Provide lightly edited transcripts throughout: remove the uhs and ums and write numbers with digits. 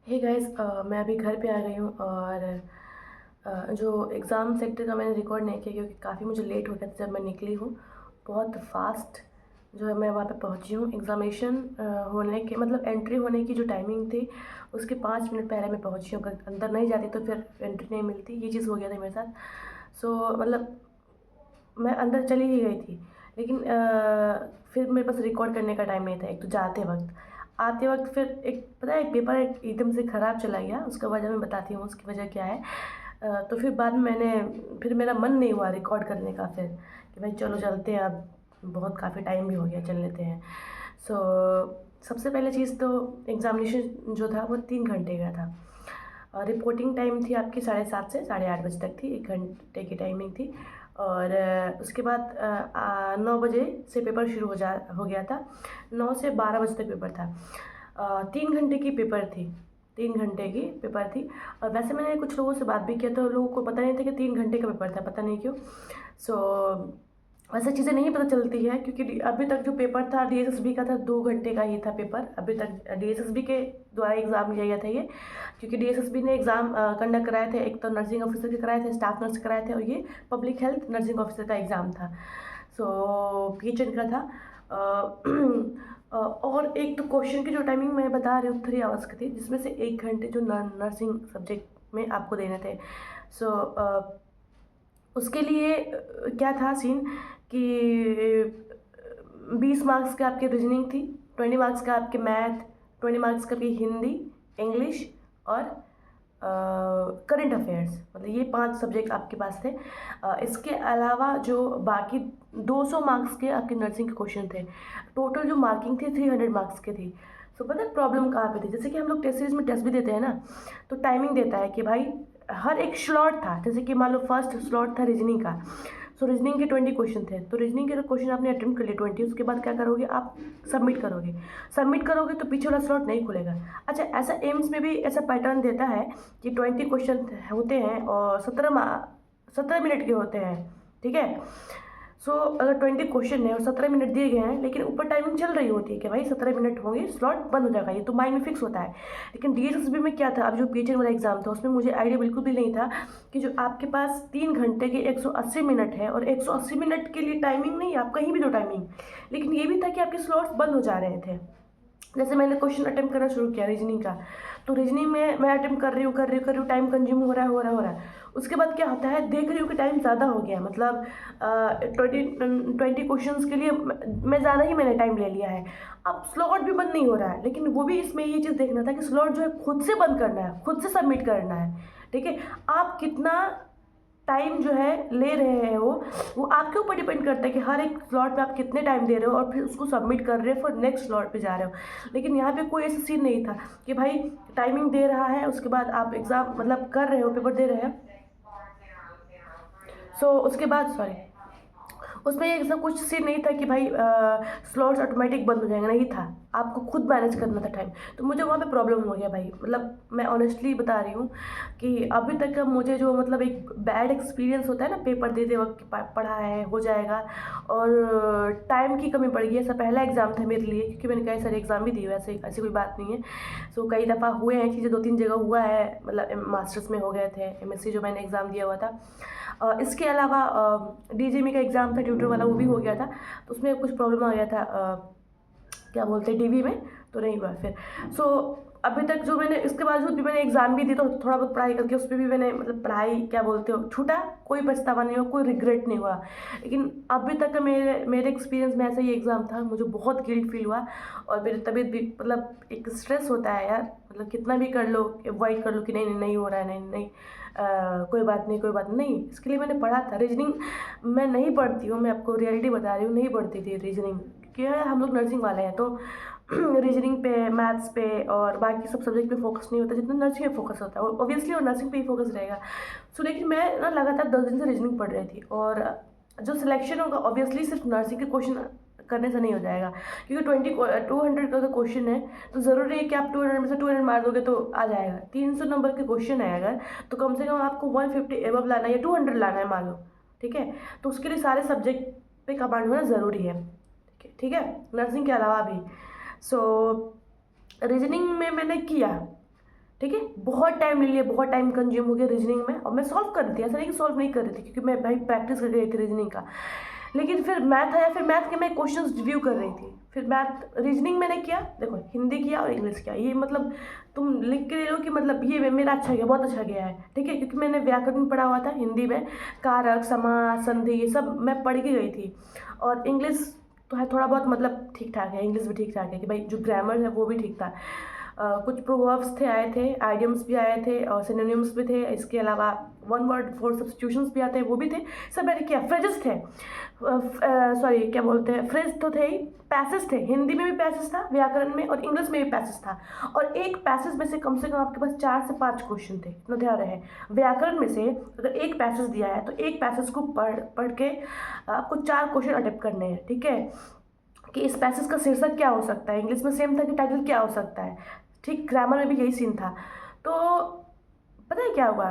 Hey guys, मैं अभी घर पे आ गई हूँ और जो एग्ज़ाम सेंटर का मैंने रिकॉर्ड नहीं किया क्योंकि काफ़ी मुझे लेट हो गया था जब मैं निकली हूँ। बहुत फास्ट जो है मैं वहाँ पे पहुँची हूँ। एग्ज़ामिनेशन होने के मतलब एंट्री होने की जो टाइमिंग थी उसके 5 मिनट पहले मैं पहुँची हूँ। अगर अंदर नहीं जाती तो फिर एंट्री नहीं मिलती। ये चीज़ हो गया था मेरे साथ। मतलब मैं अंदर चली ही गई थी, लेकिन फिर मेरे पास रिकॉर्ड करने का टाइम नहीं था। एक तो जाते वक्त, आते वक्त फिर एक पता है एक पेपर एकदम से ख़राब चला गया। उसका वजह मैं बताती हूँ उसकी वजह क्या है। तो फिर बाद में फिर मेरा मन नहीं हुआ रिकॉर्ड करने का फिर कि भाई चलो चलते हैं, अब बहुत काफ़ी टाइम भी हो गया, चल लेते हैं। सो सबसे पहले चीज़ तो एग्ज़ामिनेशन जो था वो 3 घंटे का था। रिपोर्टिंग टाइम थी आपकी 7:30 से 8:30 बजे तक थी, 1 घंटे की टाइमिंग थी। और उसके बाद 9 बजे से पेपर शुरू हो गया था। 9 से 12 बजे तक पेपर था। 3 घंटे की पेपर थी, 3 घंटे की पेपर थी। और वैसे मैंने कुछ लोगों से बात भी किया तो लोगों को पता नहीं था कि 3 घंटे का पेपर था, पता नहीं क्यों। सो वैसे चीज़ें नहीं पता चलती है क्योंकि अभी तक जो पेपर था डीएसएसबी का था, 2 घंटे का ही था पेपर। अभी तक डीएसएसबी के द्वारा एग्ज़ाम लिया गया था ये, क्योंकि डीएसएसबी ने एग्ज़ाम कंडक्ट कराए थे। एक तो नर्सिंग ऑफिसर के कराए थे, स्टाफ नर्स के कराए थे, और ये पब्लिक हेल्थ नर्सिंग ऑफिसर का एग्ज़ाम था। सो पीएचएन का था। और एक तो क्वेश्चन की जो टाइमिंग मैं बता रही हूँ 3 आवर्स की थी, जिसमें से 1 घंटे जो नर्सिंग सब्जेक्ट में आपको देने थे। सो उसके लिए क्या था सीन कि 20 मार्क्स के आपके रीजनिंग थी, 20 मार्क्स का आपके मैथ, 20 मार्क्स का आपकी हिंदी, इंग्लिश और करंट अफेयर्स। मतलब ये 5 सब्जेक्ट आपके पास थे। इसके अलावा जो बाकी 200 मार्क्स के आपके नर्सिंग के क्वेश्चन थे। टोटल जो मार्किंग थी 300 मार्क्स की थी। सो पता है प्रॉब्लम कहाँ पे थी? जैसे कि हम लोग टेस्ट सीरीज में टेस्ट भी देते हैं ना, तो टाइमिंग देता है कि भाई हर एक स्लॉट था। जैसे कि मान लो फर्स्ट स्लॉट था रीजनिंग का। सो रीजनिंग के 20 क्वेश्चन थे, तो रीजनिंग के क्वेश्चन आपने अटेम्प्ट कर लिए 20। उसके बाद क्या करोगे आप? सबमिट करोगे। सबमिट करोगे तो पीछे वाला स्लॉट नहीं खुलेगा। अच्छा, ऐसा एम्स में भी ऐसा पैटर्न देता है कि 20 क्वेश्चन होते हैं और 17 मिनट के होते हैं, ठीक है। सो अगर 20 क्वेश्चन है और 17 मिनट दिए गए हैं, लेकिन ऊपर टाइमिंग चल रही होती है कि भाई 17 मिनट होंगे, स्लॉट बंद हो जाएगा, ये तो माइंड में फिक्स होता है। लेकिन डीएसएसबी में क्या था, अब जो पीएचएन वाला एग्जाम था उसमें मुझे आइडिया बिल्कुल भी नहीं था कि जो आपके पास 3 घंटे के 180 मिनट है, और 180 मिनट के लिए टाइमिंग नहीं, आप कहीं भी दो टाइमिंग, लेकिन ये भी था कि आपके स्लॉट्स बंद हो जा रहे थे। जैसे मैंने क्वेश्चन अटेम्प्ट करना शुरू किया रीजनिंग का, तो रीजनिंग में मैं अटेम्प्ट कर रही हूँ, टाइम कंज्यूम हो रहा है। उसके बाद क्या होता है, देख रही हूँ कि टाइम ज़्यादा हो गया, मतलब 20 क्वेश्चंस के लिए मैं ज़्यादा ही मैंने टाइम ले लिया है। अब स्लॉट भी बंद नहीं हो रहा है, लेकिन वो भी इसमें ये चीज़ देखना था कि स्लॉट जो है खुद से बंद करना है, खुद से सबमिट करना है, ठीक है। आप कितना टाइम जो है ले रहे हैं वो आपके ऊपर डिपेंड करता है कि हर एक स्लॉट में आप कितने टाइम दे रहे हो और फिर उसको सबमिट कर रहे हो, फिर नेक्स्ट स्लॉट पे जा रहे हो। लेकिन यहाँ पे कोई ऐसा सीन नहीं था कि भाई टाइमिंग दे रहा है, उसके बाद आप एग्ज़ाम मतलब कर रहे हो, पेपर दे रहे हैं। उसके बाद सॉरी, उसमें ऐसा कुछ सीन नहीं था कि भाई स्लॉट्स ऑटोमेटिक बंद हो जाएंगे, नहीं था। आपको खुद मैनेज करना था टाइम। तो मुझे वहाँ पे प्रॉब्लम हो गया भाई, मतलब मैं ऑनेस्टली बता रही हूँ कि अभी तक का मुझे जो मतलब एक बैड एक्सपीरियंस होता है ना, पेपर देते वक्त कि पढ़ा है हो जाएगा और टाइम की कमी पड़ गई। ऐसा पहला एग्ज़ाम था मेरे लिए, क्योंकि मैंने कई सारे एग्ज़ाम भी दिए, वैसे ऐसी कोई बात नहीं है। कई दफ़ा हुए हैं चीज़ें, 2-3 जगह हुआ है, मतलब मास्टर्स में हो गए थे, एमएससी जो मैंने एग्ज़ाम दिया हुआ था। इसके अलावा डीजीएमई का एग्ज़ाम था ट्यूटर वाला, वो भी हो गया था। तो उसमें कुछ प्रॉब्लम आ गया था, क्या बोलते हैं, डीवी में, तो नहीं हुआ फिर। सो अभी तक जो मैंने इसके बावजूद भी मैंने एग्ज़ाम भी दी, तो थोड़ा बहुत पढ़ाई करके उस पर भी मैंने मतलब पढ़ाई क्या बोलते हो छूटा, कोई पछतावा नहीं हुआ, कोई रिग्रेट नहीं हुआ। लेकिन अभी तक का मेरे मेरे एक्सपीरियंस में ऐसा ही एग्ज़ाम था, मुझे बहुत गिल्ट फील हुआ। और मेरी तबीयत भी मतलब एक स्ट्रेस होता है यार, मतलब कितना भी कर लो, अवॉइड कर लो कि नहीं नहीं नहीं हो रहा है, नहीं नहीं कोई बात नहीं, कोई बात नहीं। इसके लिए मैंने पढ़ा था रीजनिंग। मैं नहीं पढ़ती हूँ, मैं आपको रियलिटी बता रही हूँ, नहीं पढ़ती थी रीजनिंग, क्योंकि हम लोग नर्सिंग वाले हैं, तो रीजनिंग पे, मैथ्स पे और बाकी सब सब्जेक्ट पे फोकस नहीं होता जितना नर्सिंग में फोकस होता है। ऑब्वियसली और नर्सिंग पे ही फोकस रहेगा। लेकिन मैं ना लगातार 10 दिन से रीजनिंग पढ़ रही थी, और जो सिलेक्शन होगा ऑब्वियसली सिर्फ नर्सिंग के क्वेश्चन करने से नहीं हो जाएगा, क्योंकि 200 का क्वेश्चन है, तो ज़रूरी नहीं है कि आप 200 में से 200 मार दोगे तो आ जाएगा। 300 नंबर के क्वेश्चन है अगर, तो कम से कम आपको 150 एबव लाना है या 200 लाना है मान लो, ठीक है। तो उसके लिए सारे सब्जेक्ट पे कमांड होना ज़रूरी है, ठीक है, नर्सिंग के अलावा भी। सो रीजनिंग में मैंने किया, ठीक है, बहुत टाइम ले लिया, बहुत टाइम कंज्यूम हो गया रीजनिंग में, और मैं सॉल्व कर रही थी, ऐसा नहीं कि सॉल्व नहीं कर रही थी, क्योंकि मैं भाई प्रैक्टिस कर रही थी रीजनिंग का। लेकिन फिर मैथ आया, फिर मैथ के मैं क्वेश्चंस रिव्यू कर रही थी, फिर मैथ रीजनिंग मैंने किया, देखो हिंदी किया और इंग्लिश किया, ये मतलब तुम लिख के ले लो कि मतलब ये मेरा अच्छा गया, बहुत अच्छा गया है, ठीक है, क्योंकि मैंने व्याकरण पढ़ा हुआ था हिंदी में, कारक समास संधि ये सब मैं पढ़ के गई थी। और इंग्लिश तो है थोड़ा बहुत मतलब ठीक ठाक है, इंग्लिश भी ठीक ठाक है कि भाई जो ग्रामर है वो भी ठीक था। कुछ प्रोवर्ब्स थे आए थे, आइडियम्स भी आए थे और सिनोनिम्स भी थे, इसके अलावा वन वर्ड फोर सब्स्टिट्यूशंस भी आते हैं, वो भी थे, सब मैंने किया। फ्रेजेस थे, सॉरी क्या बोलते हैं, फ्रेज तो थे ही, पैसेज थे, हिंदी में भी पैसेज था व्याकरण में, और इंग्लिश में भी पैसेज था। और एक पैसेज में से कम आपके पास 4 से 5 क्वेश्चन थे, इतना ध्यान रहे। व्याकरण में से अगर एक पैसेज दिया है तो एक पैसेज को पढ़ के आपको 4 क्वेश्चन अटेम्प्ट करने हैं, ठीक है, कि इस पैसेज का शीर्षक क्या हो सकता है, इंग्लिश में सेम था कि टाइटल क्या हो सकता है, ठीक, ग्रामर में भी यही सीन था। तो पता है क्या हुआ,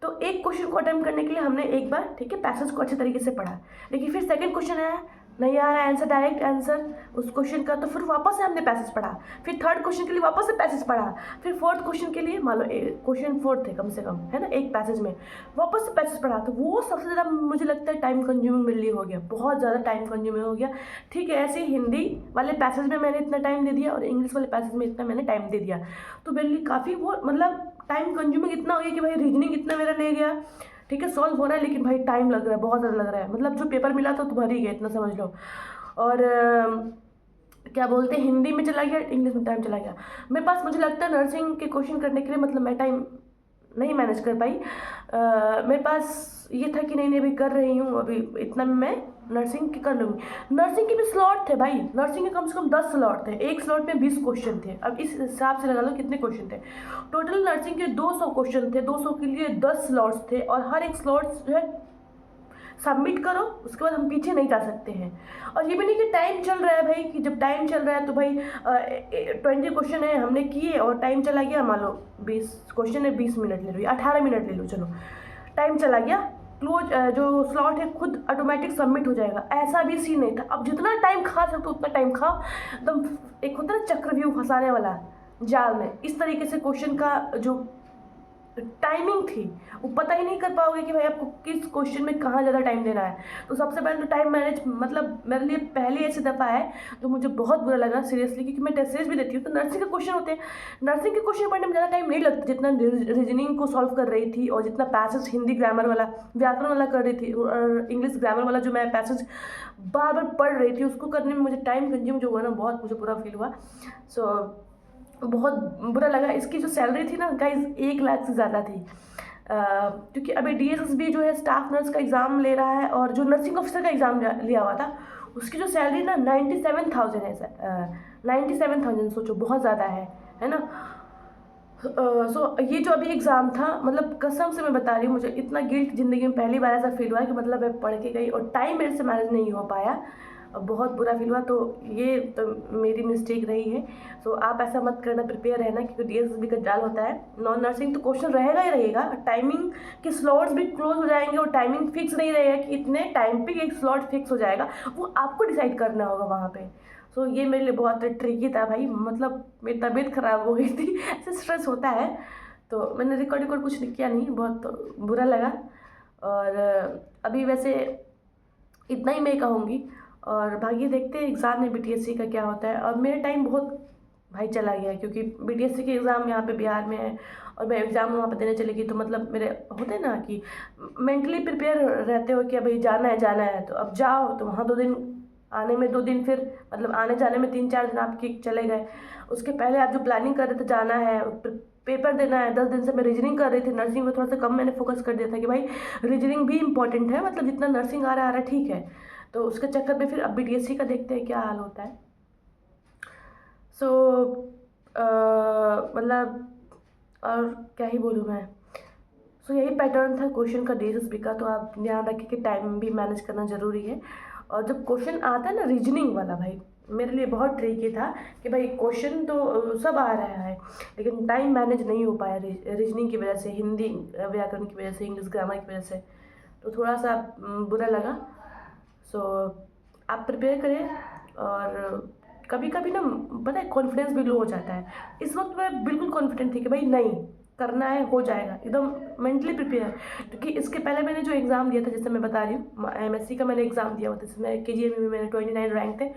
तो एक क्वेश्चन को अटेम्प्ट करने के लिए हमने एक बार, ठीक है, पैसेज को अच्छे तरीके से पढ़ा, लेकिन फिर सेकंड क्वेश्चन आया, नहीं आ रहा है आंसर, डायरेक्ट आंसर उस क्वेश्चन का, तो फिर वापस से हमने पैसेज पढ़ा, फिर थर्ड क्वेश्चन के लिए वापस से पैसेज पढ़ा, फिर फोर्थ क्वेश्चन के लिए, मान लो क्वेश्चन 4 थे कम से कम, है ना, एक पैसेज में वापस से पैसेज पढ़ा, तो वो सबसे ज़्यादा मुझे लगता है टाइम कंज्यूमिंग मेरे लिए हो गया, बहुत ज़्यादा टाइम कंज्यूमिंग हो गया। ठीक है, ऐसे हिंदी वाले पैसेज में मैंने इतना टाइम दे दिया और इंग्लिश वाले पैसेज में इतना मैंने टाइम दे दिया, तो मेरे लिए काफ़ी वो मतलब टाइम कंज्यूमिंग इतना हो गया कि भाई रीजनिंग इतना मेरा ले गया, ठीक है, सॉल्व हो रहा है लेकिन भाई टाइम लग रहा है, बहुत ज़्यादा लग रहा है, मतलब जो पेपर मिला तो भर ही गया, इतना समझ लो। और क्या बोलते हैं, हिंदी में चला गया, इंग्लिश में टाइम चला गया मेरे पास। मुझे लगता है नर्सिंग के क्वेश्चन करने के लिए मतलब मैं टाइम नहीं मैनेज कर पाई। मेरे पास ये था कि नहीं नहीं अभी कर रही हूँ, अभी इतना में मैं नर्सिंग की कर लूँगी। नर्सिंग के भी स्लॉट थे भाई, नर्सिंग के कम से कम 10 स्लॉट थे, एक स्लॉट में 20 क्वेश्चन थे, अब इस हिसाब से लगा लो कितने क्वेश्चन थे। टोटल नर्सिंग के 200 क्वेश्चन थे, 200 के लिए 10 स्लॉट्स थे, और हर एक स्लॉट जो है सबमिट करो, उसके बाद हम पीछे नहीं जा सकते हैं। और ये भी नहीं कि टाइम चल रहा है भाई, कि जब टाइम चल रहा है तो भाई 20 क्वेश्चन है हमने किए और टाइम चला गया, मान लो 20 क्वेश्चन है, 20 मिनट ले लो या 18 मिनट ले लो, चलो टाइम चला गया, क्लोज जो स्लॉट है खुद ऑटोमेटिक सबमिट हो जाएगा, ऐसा भी सीन नहीं था। अब जितना टाइम खा सकते उतना टाइम खाओ, एकदम एक होता है ना चक्रव्यूह फंसाने वाला जाल में, इस तरीके से क्वेश्चन का जो टाइमिंग थी वो पता ही नहीं कर पाओगे कि भाई आपको किस क्वेश्चन में कहाँ ज़्यादा टाइम देना है। तो सबसे पहले तो टाइम मैनेज मतलब मेरे लिए पहली ऐसी दफ़ा है जो मुझे बहुत बुरा लगा सीरियसली, क्योंकि मैं टेस्ट सीरीज भी देती हूँ तो नर्सिंग के क्वेश्चन होते हैं, नर्सिंग के क्वेश्चन पढ़ने में ज़्यादा टाइम नहीं लगता जितना रीजनिंग को सॉल्व कर रही थी, और जितना पैसेज हिंदी ग्रामर वाला व्याकरण वाला कर रही थी, और इंग्लिश ग्रामर वाला जो मैं पैसेज बार बार पढ़ रही थी उसको करने में मुझे टाइम कंज्यूम जो हुआ ना, बहुत मुझे बुरा फील हुआ। सो बहुत बुरा लगा। इसकी जो सैलरी थी ना गाइज 1 लाख से ज़्यादा थी, क्योंकि अभी DSSB जो है स्टाफ नर्स का एग्ज़ाम ले रहा है, और जो नर्सिंग ऑफिसर का एग्ज़ाम लिया हुआ था उसकी जो सैलरी ना 97,000 है सर, 97,000, सोचो बहुत ज़्यादा है ना। सो ये जो अभी एग्ज़ाम था, मतलब कसम से मैं बता रही हूँ, मुझे इतना गिल्ट ज़िंदगी में पहली बार ऐसा फील हुआ है कि मतलब मैं पढ़ के गई और टाइम मेरे से मैनेज नहीं हो पाया, बहुत बुरा फील हुआ। तो ये तो मेरी मिस्टेक रही है। सो आप ऐसा मत करना, प्रिपेयर रहना, क्योंकि DSSB का जाल होता है। नॉन नर्सिंग तो क्वेश्चन रहेगा ही रहेगा, टाइमिंग के स्लॉट्स भी क्लोज हो जाएंगे, और टाइमिंग फिक्स नहीं रहेगा कि इतने टाइम पे एक स्लॉट फिक्स हो जाएगा, वो आपको डिसाइड करना होगा वहाँ पे। सो ये मेरे लिए बहुत ट्रिकी था भाई, मतलब मेरी तबीयत ख़राब हो गई थी ऐसे स्ट्रेस होता है। तो मैंने रिकॉर्ड कुछ किया नहीं, बहुत बुरा लगा। और अभी वैसे इतना ही मैं कहूँगी, और बाकी देखते हैं एग्ज़ाम में BTSC का क्या होता है। और मेरा टाइम बहुत भाई चला गया, क्योंकि BTSC के एग्ज़ाम यहाँ पे बिहार में है, और मैं एग्ज़ाम वहाँ पे देने चलेगी, तो मतलब मेरे होते हैं ना कि मेंटली प्रिपेयर रहते हो कि भाई जाना है, तो अब जाओ, तो वहाँ 2 दिन, आने में 2 दिन, फिर मतलब आने जाने में 3-4 दिन आपके चले गए। उसके पहले आप जो प्लानिंग कर रहे थे जाना है, पेपर देना है, 10 दिन से मैं रीजनिंग कर रही थी, नर्सिंग में थोड़ा सा कम मैंने फोकस कर दिया था कि भाई रीजनिंग भी इंपॉर्टेंट है, मतलब जितना नर्सिंग आ रहा है ठीक है। तो उसके चक्कर में फिर अब BTSC का देखते हैं क्या हाल होता है। सो मतलब और क्या ही बोलूँ मैं। सो यही पैटर्न था क्वेश्चन का DSSB का। तो आप ध्यान रखिए कि टाइम भी मैनेज करना ज़रूरी है। और जब क्वेश्चन आता है ना रीजनिंग वाला, भाई मेरे लिए बहुत ट्रिकी था कि भाई क्वेश्चन तो सब आ रहा है, लेकिन टाइम मैनेज नहीं हो पाया रीजनिंग की वजह से, हिंदी व्याकरण की वजह से, इंग्लिश ग्रामर की वजह से, तो थोड़ा सा बुरा लगा। सो आप प्रिपेयर करें, और कभी कभी ना पता है कॉन्फिडेंस भी लो हो जाता है। इस वक्त मैं बिल्कुल कॉन्फिडेंट थी कि भाई नहीं, करना है, हो जाएगा, एकदम मेंटली प्रिपेयर। क्योंकि इसके पहले मैंने जो एग्ज़ाम दिया था, जैसे मैं बता रही हूँ, एमएससी का मैंने एग्ज़ाम दिया हुआ था, जिसमें केजीएमई में मेरे 29 रैंक थे।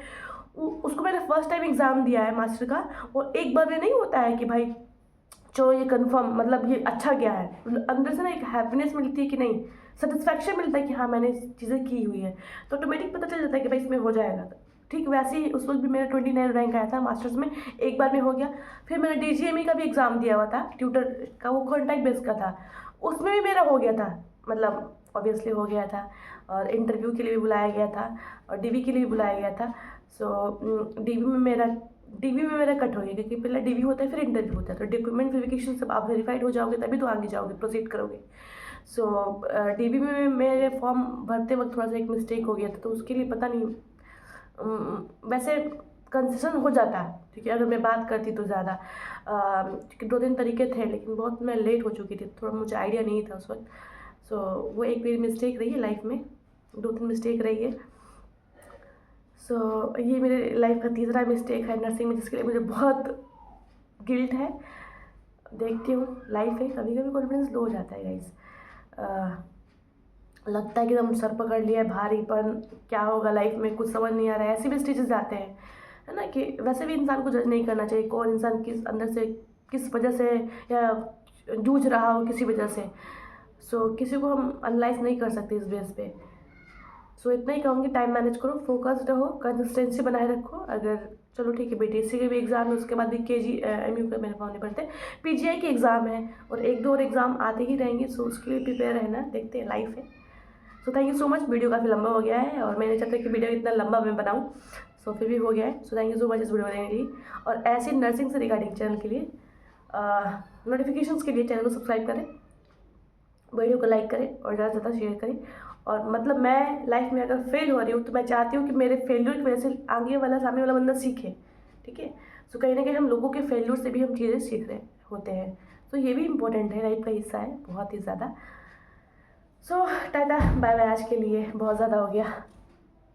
उसको मैंने फर्स्ट टाइम एग्ज़ाम दिया है मास्टर का। और एक बार में नहीं होता है कि भाई चलो ये कंफर्म, मतलब ये अच्छा गया है, मतलब अंदर से ना एक हैप्पीनेस मिलती है कि नहीं, सेटिस्फैक्शन मिलता है कि हाँ मैंने चीज़ें की हुई है, तो ऑटोमेटिक पता चल जाता है कि भाई इसमें हो जाएगा। ठीक वैसे ही उस वक्त भी मेरा 29 रैंक आया था मास्टर्स में, एक बार में हो गया। फिर मैंने डीजीएमई का भी एग्ज़ाम दिया हुआ था, ट्यूटर का, वो कॉन्टैक्ट बेस का था, उसमें भी मेरा हो गया था, मतलब ऑब्वियसली हो गया था। और इंटरव्यू के लिए भी बुलाया गया था, और डीवी के लिए भी बुलाया गया था। सो डीवी में मेरा कट हो गया, क्योंकि पहले डीवी होता है फिर इंटरव्यू होता है, तो डॉक्यूमेंट वेरिफिकेशन सब आप वेरीफाइड हो जाओगे तभी तो आगे जाओगे, प्रोसीड करोगे। सो डीवी में मेरे फॉर्म भरते वक्त थोड़ा सा एक मिस्टेक हो गया था, तो उसके लिए पता नहीं, वैसे कंसेशन हो जाता है, क्योंकि अगर मैं बात करती तो ज़्यादा, क्योंकि 2-3 तरीके थे, लेकिन बहुत मैं लेट हो चुकी थी, थोड़ा मुझे आइडिया नहीं था उस वक्त। सो वो एक मेरी मिस्टेक रही है लाइफ में, 2-3 मिस्टेक रही है। सो ये मेरे लाइफ का तीसरा मिस्टेक है नर्सिंग में, जिसके लिए मुझे बहुत गिल्ट है। देखती हूँ, लाइफ है, कभी कभी कॉन्फिडेंस लो हो जाता है गाइस। लगता है कि एकदम सर पकड़ लिया है, भारीपन, क्या होगा लाइफ में, कुछ समझ नहीं आ रहा है, ऐसे भी स्टेजेस आते हैं, है ना। कि वैसे भी इंसान को जज नहीं करना चाहिए, कौन इंसान किस अंदर से किस वजह से या जूझ रहा हो किसी वजह से। सो किसी को हम एनालाइज नहीं कर सकते इस बेस पे। सो इतना ही कहूँगी, टाइम मैनेज करो, फोकस्ड रहो, कंसिस्टेंसी बनाए रखो। अगर चलो ठीक है, बीटीएससी के भी एग्ज़ाम है, उसके बाद भी एमयू के मेरे फॉर्म नहीं पड़ते, पीजीआई के एग्ज़ाम है, और 1-2 और एग्ज़ाम आते ही रहेंगे। सो उसके लिए प्रिपेयर रहना, देखते हैं, लाइफ है। So thank you so much. Video काफ़ी लंबा हो गया है, और मैंने चाहता कि वीडियो इतना लंबा मैं बनाऊँ, सो फिर भी हो गया है। So thank you so much इस वीडियो बनाने के लिए, और ऐसे नर्सिंग से रिगार्डिंग चैनल के लिए नोटिफिकेशंस के लिए चैनल को सब्सक्राइब करें, वीडियो को लाइक करें, और ज़्यादा से ज़्यादा शेयर करें। और मतलब मैं लाइफ में अगर फेल हो रही हूँ, तो मैं चाहती हूँ कि मेरे फेल्यूर की वजह से आगे वाला, सामने वाला बंदा सीखे, ठीक है। सो कहीं ना कहीं हम लोगों के फेल्यूर से भी हम चीज़ें सीख रहे होते हैं, तो ये भी इम्पोर्टेंट है, लाइफ का हिस्सा है बहुत ही ज़्यादा। सो टाटा बाय बाय, आज के लिए बहुत ज़्यादा हो गया।